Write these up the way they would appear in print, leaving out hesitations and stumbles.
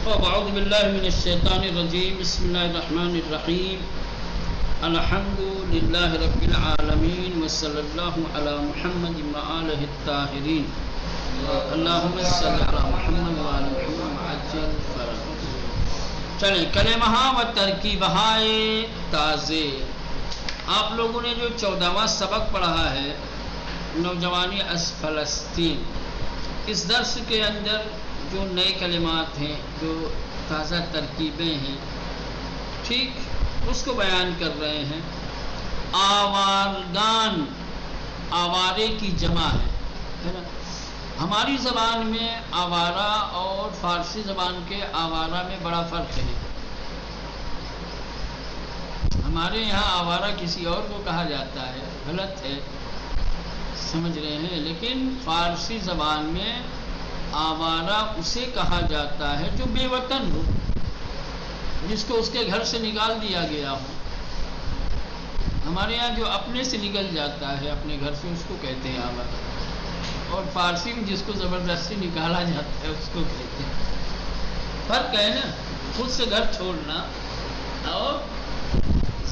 اعوذ باللہ من الشیطان الرجیم بسم اللہ الرحمن الرحیم الحمد للہ رب العالمین وصلی اللہ علی محمد وآلہ الطاہرین اللہم صلی علی محمد وآل محمد عجل فرج۔ چلیں کلمہ و ترکیبہائے تازے، آپ لوگوں نے جو 14واں سبق پڑھا ہے نوجوانی از فلسطین، اس درس کے اندر جو نئے کلمات ہیں، جو تازہ ترکیبیں ہیں، ٹھیک، اس کو بیان کر رہے ہیں۔ آوارگان، آوارے کی جمع ہے نا۔ ہماری زبان میں آوارہ اور فارسی زبان کے آوارہ میں بڑا فرق ہے۔ ہمارے یہاں آوارہ کسی اور کو کہا جاتا ہے، غلط ہے، سمجھ رہے ہیں، لیکن فارسی زبان میں آوارہ اسے کہا جاتا ہے جو بے وطن ہو، جس کو اس کے گھر سے نکال دیا گیا ہو۔ ہمارے یہاں جو اپنے سے نکل جاتا ہے اپنے گھر سے، اس کو کہتے ہیں آوارہ، اور فارسی میں جس کو زبردستی نکالا جاتا ہے اس کو کہتے ہیں۔ فرق ہے نا، خود سے گھر چھوڑنا اور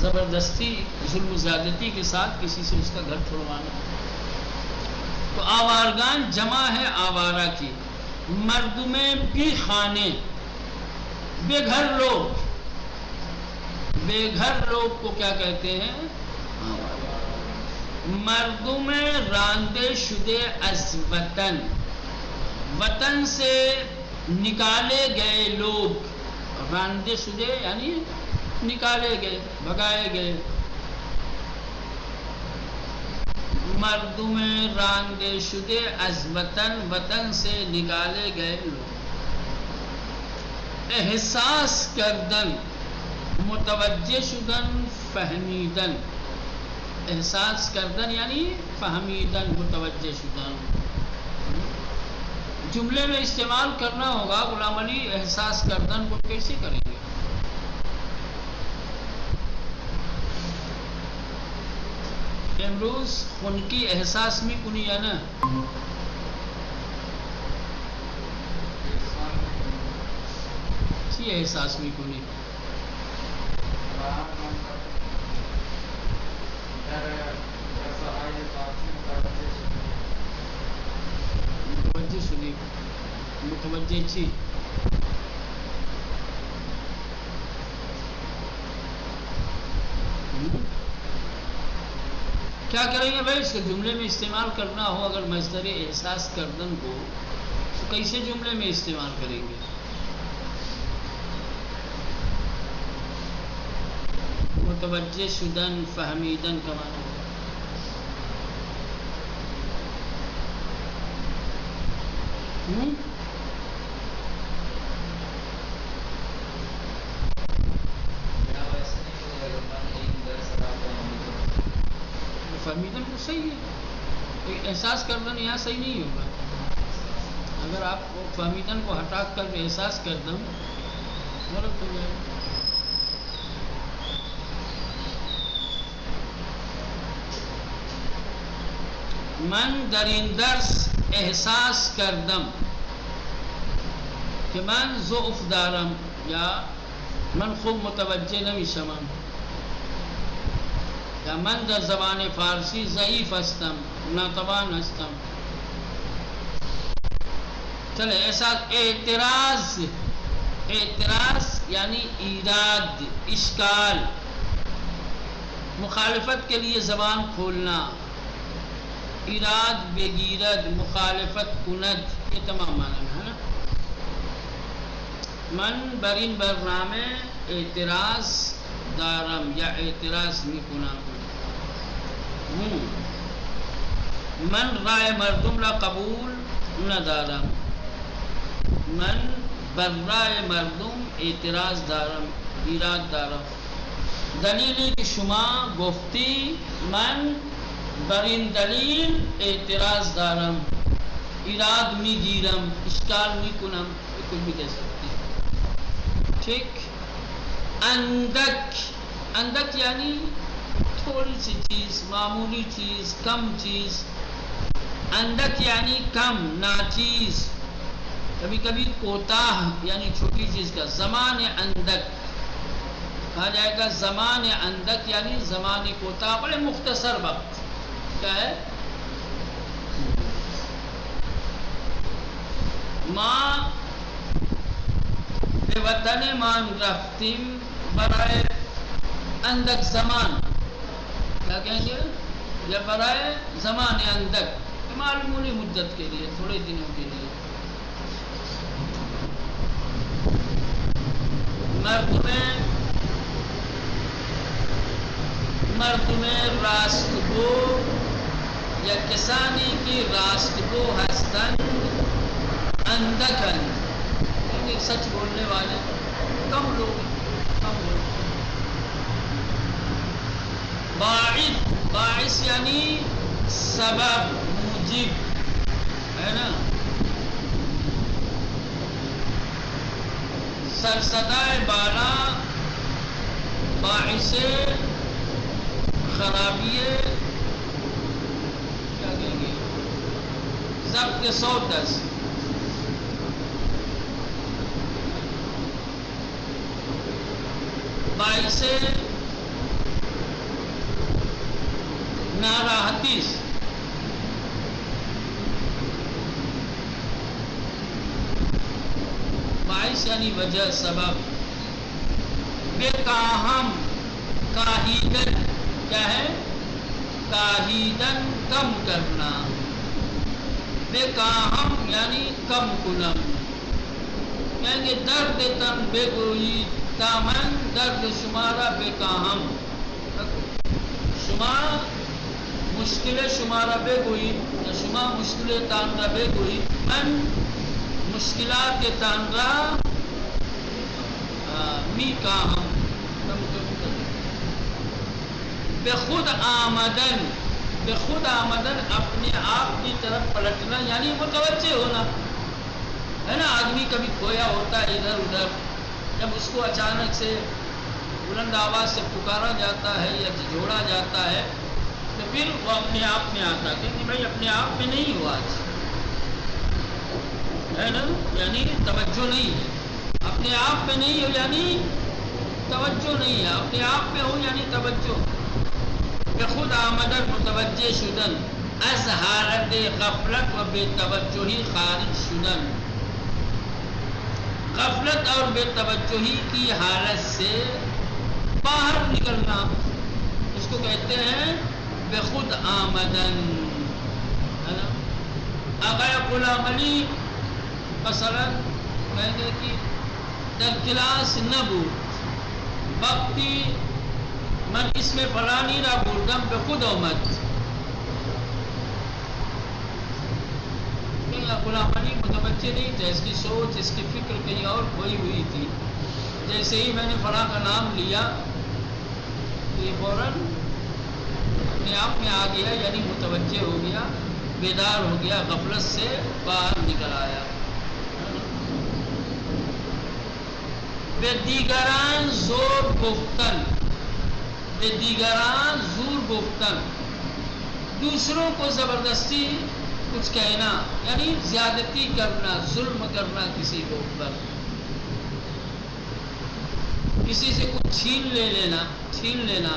زبردستی ظلم و زیادتی کے ساتھ کسی سے اس کا گھر چھوڑوانا۔ تو آوارگان جمع ہے آوارہ کی۔ مردمے بھی خانے، بے گھر لوگ، بے گھر لوگ کو کیا کہتے ہیں؟ مردم راندے شدے از وطن، وطن سے نکالے گئے لوگ، راندے شدے یعنی نکالے گئے، بھگائے گئے۔ مردم راندے شدے از وطن، وطن سے نکالے گئے لوگ۔ احساس کردن، متوجہ شدن، فہمیدن۔ احساس کردن یعنی فہمیدن، متوجہ شدن۔ جملے میں استعمال کرنا ہوگا۔ غلام علی احساس کردن کو کیسے کریں گے؟ امروز خنکی احساس میں کنی ہے نا، چی احساس میں کنی متوجہ سنی، متوجہ چی کیا کریں گے بھائی؟ اس کے جملے میں استعمال کرنا ہو اگر مصدر احساس کردن کو، تو کیسے جملے میں استعمال کریں گے؟ متوجہ شدن، فہمیدن کا معنی فہمیدن کو صحیح ہے، احساس کردن یہاں صحیح نہیں ہوگا۔ اگر آپ فہمیدن کو ہٹا کر احساس کردن غلط ہو جائے۔ من در این درس احساس کردم کہ من ضعف دارم، یا من خوب متوجہ نمیشم، یا من در زبان فارسی ضعیف هستم، ناتوان هستم۔ چلے احساس اعتراض، اعتراض یعنی ایراد، اشکال، مخالفت کے لیے زبان کھولنا، ایراد بگیرد، مخالفت کند، یہ تمام معنی ہے نا۔ من بر این برنامه اعتراض دارم یا اعتراض میکنم۔ من رائے مردم را قبول ندارم، من بر رائے مردم اعتراض دارم، ایراد دارم۔ دلیلی که شما گفتی من بر این دلیل اعتراض دارم، ایراد میگیرم، اشکال میکنم، کچھ بھی کہہ سکتے ہیں، ٹھیک۔ اندک، اندک یعنی تھوڑی سی چیز، معمولی چیز، کم چیز۔ اندک یعنی کم، ناچیز۔ کبھی کبھی کوتاہ یعنی چھوٹی چیز کا زمان اندک کہا جائے گا. زمان اندک یعنی زمان کوتاہ بڑے مختصر وقت. کیا ہے؟ ماں به وطن مان رفتیم برائے اندک زمان. کیا کہیں گے؟ یا برائے زمان اندک معلومی مدت کے لیے، تھوڑے دنوں کے لیے. مردم راست گو یا کسانی کی راست گو ہستند اندکن، یعنی سچ بولنے والے کم لوگ. باعث یعنی سبب موجب ہے نا. سرسدائے بالا باعث خرابیے کیا کہیں گے؟ ضبط سودس. باعث ناراحتیس. باعث یعنی وجہ سبب. بے کاہم کاہیدن کیا ہے؟ کاہیدن کم کرنا. بے کاہم یعنی کم کنم، یعنی درد تن بے گوئی تامن درد شمارا بے کاہم. شما مشکل شمارا بے گوئی، شما مشکل تان را بے گوئی، من مشکلات کے تان را می کاہم. بے خود آمدن، بے خود آمدن اپنے آپ کی طرف پلٹنا یعنی متوجہ ہونا ہے نا. آدمی کبھی کھویا ہوتا ہے ادھر ادھر، جب اس کو اچانک سے بلند آواز سے پکارا جاتا ہے یا جھجھوڑا جاتا ہے تو پھر وہ اپنے آپ میں آتا ہے کہ بھائی اپنے آپ میں نہیں ہوا ہے نا، یعنی توجہ نہیں ہے. اپنے آپ میں نہیں ہو یعنی توجہ نہیں ہے، اپنے آپ میں ہو یعنی توجہ. بے خود آمدن متوجہ شدن از حالت غفلت و بے توجہی خارج شدن. غفلت اور بے توجہی کی حالت سے باہر نکلنا، اس کو کہتے ہیں بے خود آمدن. آقا غلام علی مثلا کہیں گے کہ در کلاس نہ بود وقتی من اس میں فلانی را بردم بے خود آمد. غلام علی متوجہ نہیں تھا، اس کی سوچ اس کی فکر کہیں اور کھوئی ہوئی تھی. جیسے ہی میں نے فلاں کا نام لیا تو یہ فوراً اپنے آپ میں آ گیا، یعنی متوجہ ہو گیا، بیدار ہو گیا، غفلت سے باہر نکل آیا. بے دیگران زور گفتن، بے دیگران زور گفتن دوسروں کو زبردستی کچھ کہنا یعنی زیادتی کرنا، ظلم کرنا کسی کے اوپر، کسی سے کچھ چھین لینا،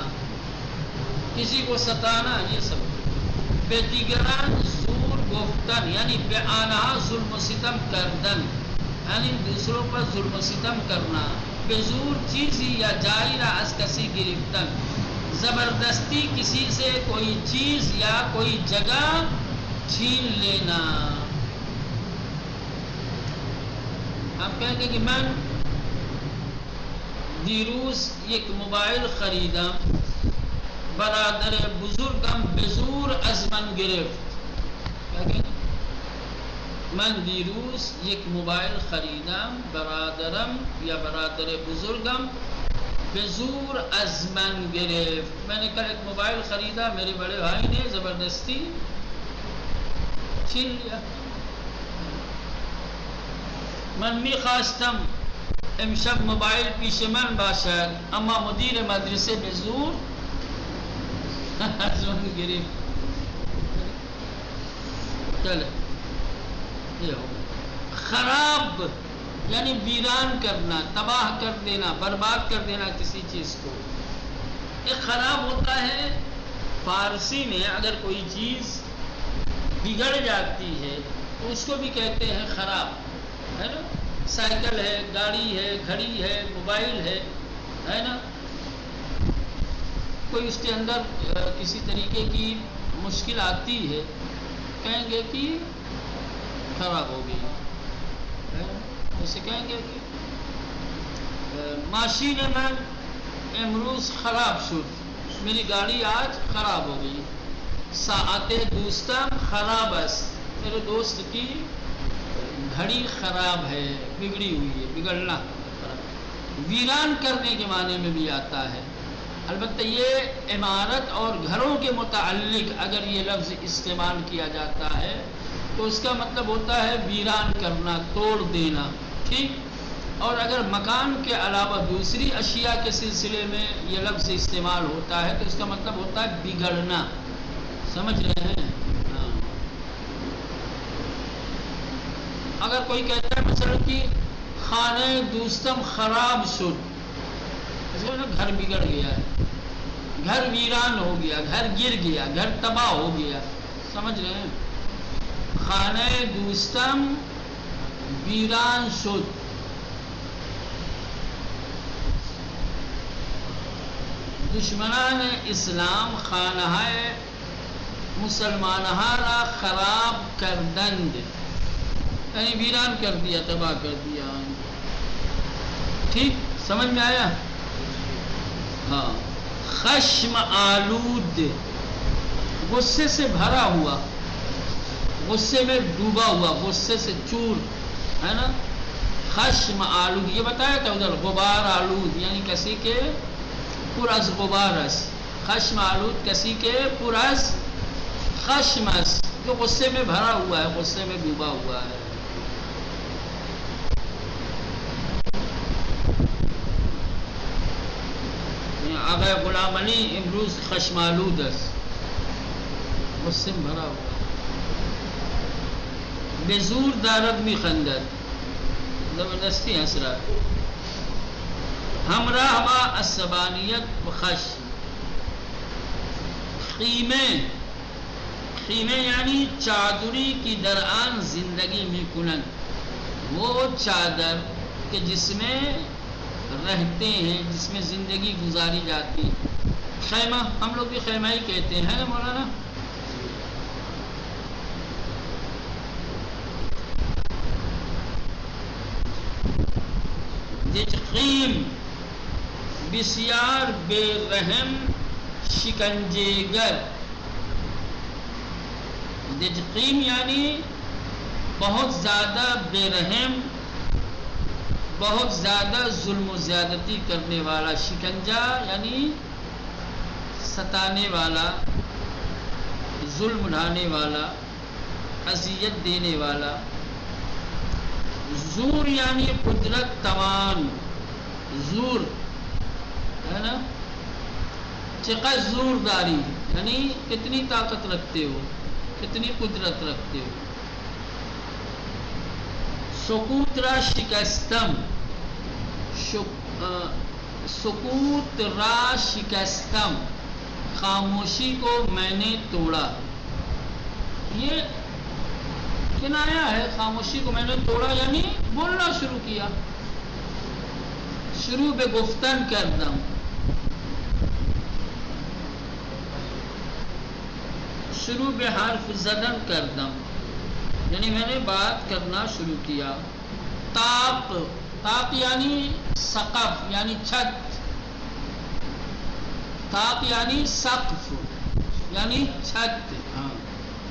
کسی کو ستانا، یہ سب. بے دیگران زور گفتن یعنی بے آنہا ظلم و ستم کردن یعنی دوسروں پر ظلم و ستم کرنا. بے زور چیزی یا جائرہ از کسی گرفتن زبردستی کسی سے کوئی چیز یا کوئی جگہ چھین لینا. آپ کہیں گے کہ میں دیروز ایک موبائل خریدا، برادر بزرگم بزور از من گرفت. کیا کہیں گے؟ من دیروز یک موبائل خریدم، برادرم یا برادر بزرگم بزور از من گرفت. میں نے کل ایک موبائل خریدا، میرے بڑے بھائی نے زبردستی چھین لیا. من می خواستم امشب موبایل پیش من باشد اما مدیر مدرسه به زور از من گرفت. چلے یہ ہو خراب یعنی ویران کرنا، تباہ کر دینا، برباد کر دینا کسی چیز کو۔ ایک خراب ہوتا ہے فارسی میں، اگر کوئی چیز بگڑ جاتی ہے تو اس کو بھی کہتے ہیں خراب، ہے نا؟ سائیکل ہے، گاڑی ہے، گھڑی ہے، موبائل ہے نا؟ کوئی اس کے اندر کسی طریقے کی مشکل آتی ہے، کہیں گے کہ خراب ہو گئی، جیسے کہیں گے کہ ماشین من امروز خراب شد، میری گاڑی آج خراب ہو گئی۔ ساعت دوستم خراب است، میرے دوست کی گھڑی خراب ہے، بگڑی ہوئی ہے، بگڑنا، ویران کرنے کے معنی میں بھی آتا ہے۔ البتہ یہ عمارت اور گھروں کے متعلق اگر یہ لفظ استعمال کیا جاتا ہے تو اس کا مطلب ہوتا ہے ویران کرنا، توڑ دینا، ٹھیک؟ اور اگر مکان کے علاوہ دوسری اشیاء کے سلسلے میں یہ لفظ استعمال ہوتا ہے تو اس کا مطلب ہوتا ہے بگڑنا، سمجھ رہے ہیں؟ ہاں۔ اگر کوئی کہتا ہے مثلا کہ خانہ دوستم خراب شد، گھر بگڑ گیا ہے، گھر ویران ہو گیا، گھر گر گیا، گھر تباہ ہو گیا، سمجھ رہے ہیں؟ خانہ دوستم ویران شد، دشمنان اسلام خانہ مسلمانہ را خراب کردند، یعنی ویران کر دیا، تباہ کر دیا، ٹھیک؟ سمجھ میں آیا؟ ہاں۔ خشم آلود، غصے سے بھرا ہوا، غصے میں ڈوبا ہوا، غصے سے چور، ہے نا؟ خشم آلود، یہ بتایا تھا ادھر، غبار آلود یعنی کسی کے پر از غبارس، خشم آلود کسی کے پر از خشمس، جو غصے میں بھرا ہوا ہے، غصے میں ڈوبا ہوا ہے۔ آغا غلام علی امروز خشم آلود است، غصے میں بھرا ہوا ہے۔ بے زور دارد می خندد، زبردستی ہنس رہا ہے۔ ہمراہ با عصبانیت و خشم، خیمے، خیمے یعنی چادری کی درآن زندگی میں کنند، وہ چادر کہ جس میں رہتے ہیں، جس میں زندگی گزاری جاتی، خیمہ، ہم لوگ بھی خیمہ ہی کہتے ہیں نا مولانا؟ دجقیم بسیار بے رحم شکنجے گر، دجقیم یعنی بہت زیادہ بے رحم، بہت زیادہ ظلم و زیادتی کرنے والا، شکنجہ یعنی ستانے والا، ظلم ڈھانے والا، اذیت دینے والا۔ زور یعنی قدرت توان، زور ہے نا؟ چقدر زور داری یعنی کتنی طاقت رکھتے ہو، کتنی قدرت رکھتے ہو۔ سکوت را شکستم، سکوت را شکستم، خاموشی کو میں نے توڑا، یہ کنایا ہے، خاموشی کو میں نے توڑا یعنی بولنا شروع کیا، شروع بے گفتن کردم، شروع بے حرف زدن کردم، یعنی میں نے بات کرنا شروع کیا۔ تاق، تاق یعنی سقف یعنی چھت، تاق یعنی سقف یعنی چھت، ہاں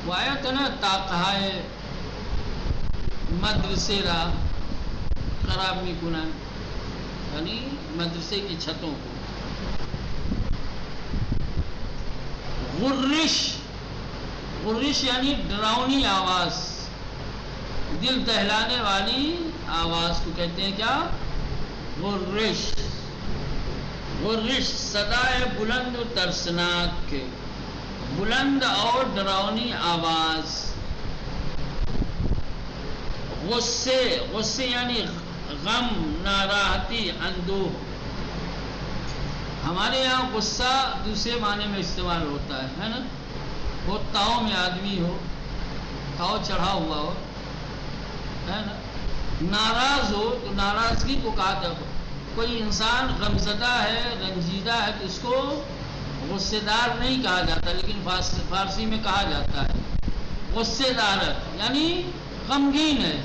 وہ آیا تھا نا، تاقہائے مدرسے را خراب می کنن، یعنی مدرسے کی چھتوں کو۔ غرش، غرش یعنی ڈراؤنی آواز، دل دہلانے والی آواز کو کہتے ہیں کیا؟ غرش۔ غرش صدائے بلند و ترسناک، بلند اور ڈراؤنی آواز۔ غصے یعنی غم، ناراحتی، اندوہ. ہمارے یہاں غصہ دوسرے معنی میں استعمال ہوتا ہے نا. وہ تاؤ میں آدمی ہو، تاؤ چڑھا ہوا ہو، ہے نا. ناراض ہو تو ناراضگی کو کہا جاتا. کوئی انسان غمزدہ ہے، رنجیدہ ہے تو اس کو غصے دار نہیں کہا جاتا، لیکن فارسی میں کہا جاتا ہے غصے دارت، یعنی غمگین ہے.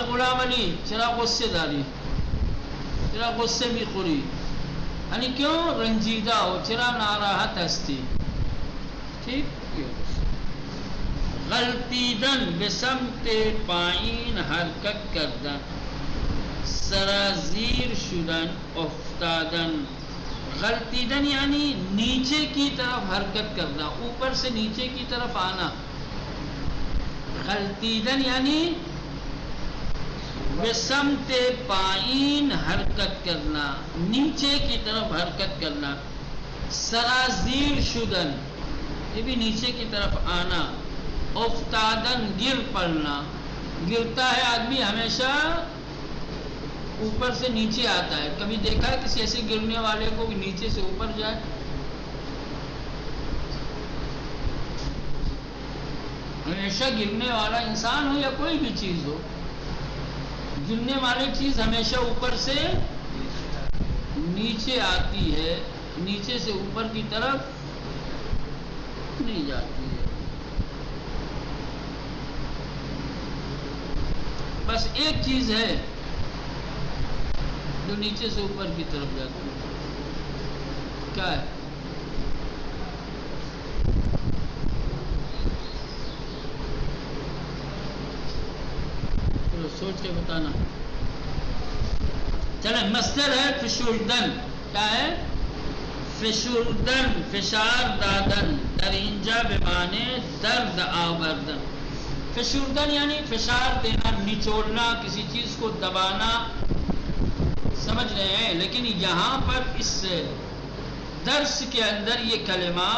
غلام علی چرا غصے داری، چرا غصے بھی خوری، یعنی کیوں رنجیدہ ہو، چرا ناراحت ہستی. ٹھیک. غلطیدن بسمت پایین حرکت کردن، سرازیر شدن، افتادن. غلطیدن یعنی نیچے کی طرف حرکت کرنا، اوپر سے نیچے کی طرف آنا. غلطیدن یعنی بسمت پایین حرکت کرنا، نیچے کی طرف حرکت کرنا. سرازیر شدن یہ بھی نیچے کی طرف آنا. افتادن گر پڑنا، گرتا ہے آدمی ہمیشہ اوپر سے نیچے آتا ہے. کبھی دیکھا ہے کسی ایسے گرنے والے کو نیچے سے اوپر جائے؟ ہمیشہ گرنے والا انسان ہو یا کوئی بھی چیز ہو، گرنے والی چیز ہمیشہ اوپر سے نیچے آتی ہے، نیچے سے اوپر کی طرف نہیں جاتی ہے. بس ایک چیز ہے جو نیچے سے اوپر کی طرف جاتی ہے. کیا ہے؟ سوچ کے بتانا. چلے مصدر ہے فشردن. کیا ہے؟ فشردن، فشار دادن، درینجا بمانے درد آوردن. فشردن یعنی فشار دینا، نچوڑنا، کسی چیز کو دبانا. سمجھ رہے ہیں؟ لیکن یہاں پر اس درس کے اندر یہ کلمہ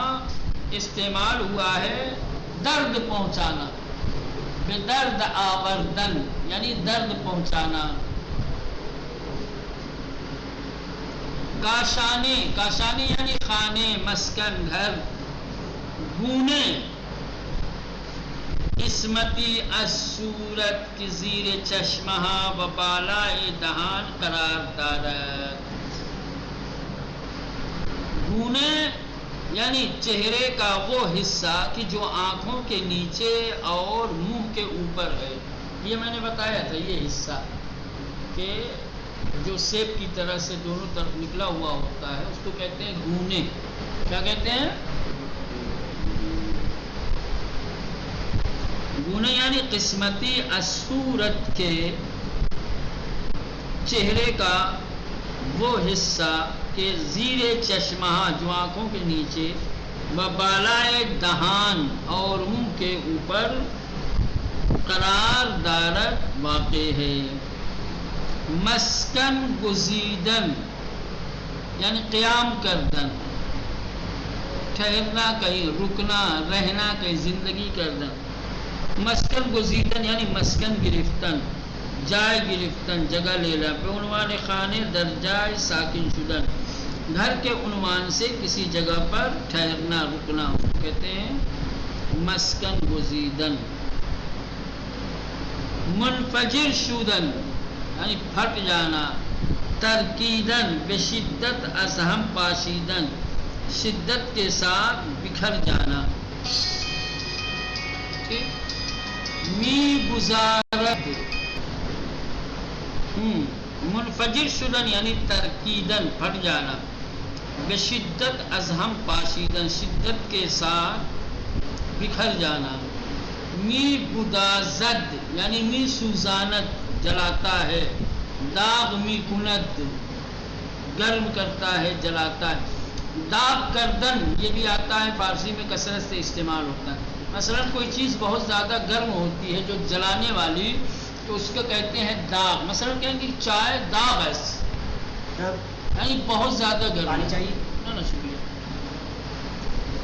استعمال ہوا ہے درد پہنچانا. بدرد آوردن یعنی درد پہنچانا. کاشانے، کاشانے یعنی خانے، مسکن، گھر. گونے، قسمتی الصورت کی زیر چشمہ و بالائے دہان قرار دارد. گونے یعنی چہرے کا وہ حصہ کہ جو آنکھوں کے نیچے اور منہ کے اوپر ہے. یہ میں نے بتایا تھا، یہ حصہ کہ جو سیب کی طرح سے دونوں طرف نکلا ہوا ہوتا ہے اس کو کہتے ہیں گونے. کیا کہتے ہیں؟ گونے یعنی قسمتی الصورت کے چہرے کا وہ حصہ کہ زیر چشمہ جو آنکھوں کے نیچے، و بالائے دہان اور منہ کے اوپر، قرار دارت واقع ہے. مسکن گزیدن یعنی قیام کردن، ٹھہرنا کہیں، رکنا، رہنا کہیں، زندگی کردن. مسکن گزیدن یعنی مسکن گرفتن، جائے گرفتن، جگہ لینا. پہ عنوان خانے در جائے ساکن شدن، گھر کے عنوان سے کسی جگہ پر ٹھہرنا، رکنا کہتے ہیں مسکن گزیدن. منفجر شدن یعنی پھٹ جانا. ترکیدن بشدت از ہم پاشیدن، شدت کے ساتھ بکھر جانا. می گزارت، منفجر شدن یعنی ترکیدن پھٹ جانا. بشدت از ہم پاشیدن، شدت کے ساتھ بکھر جانا. می گدازد یعنی می سوزانت جلاتا ہے. داغ می کنت گرم کرتا ہے، جلاتا ہے. داغ کردن یہ بھی آتا ہے، فارسی میں کثرت سے استعمال ہوتا ہے. مثلا کوئی چیز بہت زیادہ گرم ہوتی ہے جو جلانے والی، تو اس کو کہتے ہیں داغ. مثلا کہیں گے چائے داغ ہے یعنی بہت زیادہ گرم چاہیے نا. شکریہ.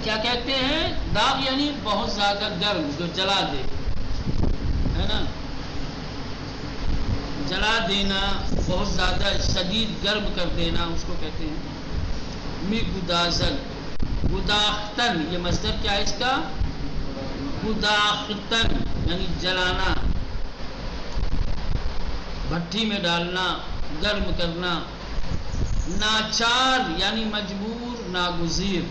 کیا کہتے ہیں؟ داغ یعنی بہت زیادہ گرم جو جلا دے، ہے نا. جلا دینا، بہت زیادہ شدید گرم کر دینا، اس کو کہتے ہیں میگدازن. گداختن، یہ مصدر کیا ہے اس کا؟ گداختن یعنی جلانا، بھٹی میں ڈالنا، گرم کرنا. ناچار یعنی مجبور، ناگزیر.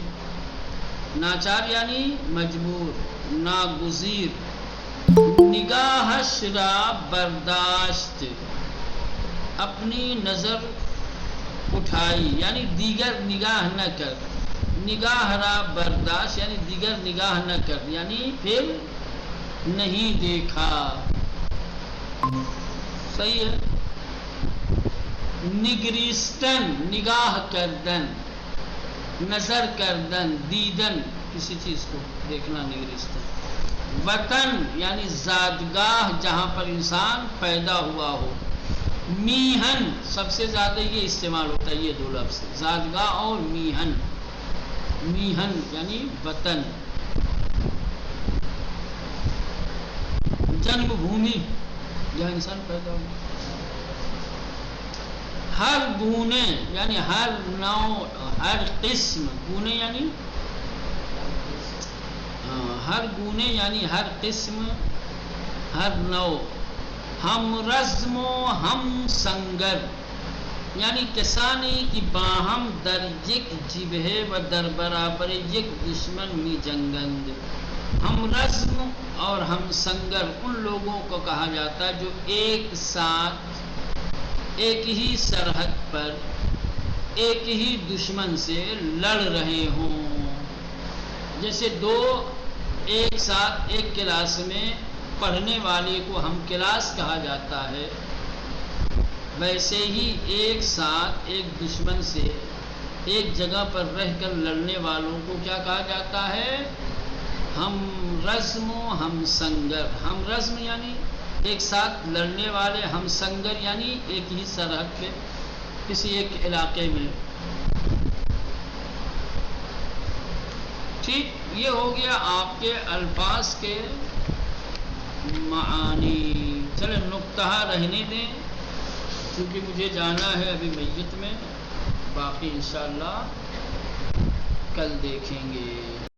ناچار یعنی مجبور، ناگزیر. نگاہش را برداشت، اپنی نظر اٹھائی یعنی دیگر نگاہ نہ کر. نگاہ را برداشت یعنی دیگر نگاہ نہ کر، یعنی پھر نہیں دیکھا. صحیح ہے. نگریستن، نگاہ کردن، نظر کردن، دیدن، کسی چیز کو دیکھنا نگریستن. وطن یعنی زادگاہ، جہاں پر انسان پیدا ہوا ہو. میہن، سب سے زیادہ یہ استعمال ہوتا ہے، یہ دو لفظ، زادگاہ اور میہن. میہن یعنی وطن. جنم بھومی، جہاں انسان پیدا ہوا. ہر گونے یعنی ہر نوع، ہر قسم. گونے یعنی ہر گونے یعنی ہر قسم، ہر نوع. ہم رزم و ہم سنگر یعنی کسانی کی باہم در یک جبہے و در برابر یک دشمن می جنگند. ہم رزم اور ہم سنگر ان لوگوں کو کہا جاتا ہے جو ایک ساتھ ایک ہی سرحد پر ایک ہی دشمن سے لڑ رہے ہوں. جیسے دو ایک ساتھ ایک کلاس میں پڑھنے والے کو ہم کلاس کہا جاتا ہے، ویسے ہی ایک ساتھ ایک دشمن سے ایک جگہ پر رہ کر لڑنے والوں کو کیا کہا جاتا ہے؟ ہم رزم و ہم سنگر. ہم رزم یعنی ایک ساتھ لڑنے والے، ہم سنگر یعنی ایک ہی سرحد پہ کسی ایک علاقے میں. ٹھیک، یہ ہو گیا آپ کے الفاظ کے معانی. چلیں نقطہ رہنے دیں کیونکہ مجھے جانا ہے ابھی میت میں. باقی انشاءاللہ کل دیکھیں گے.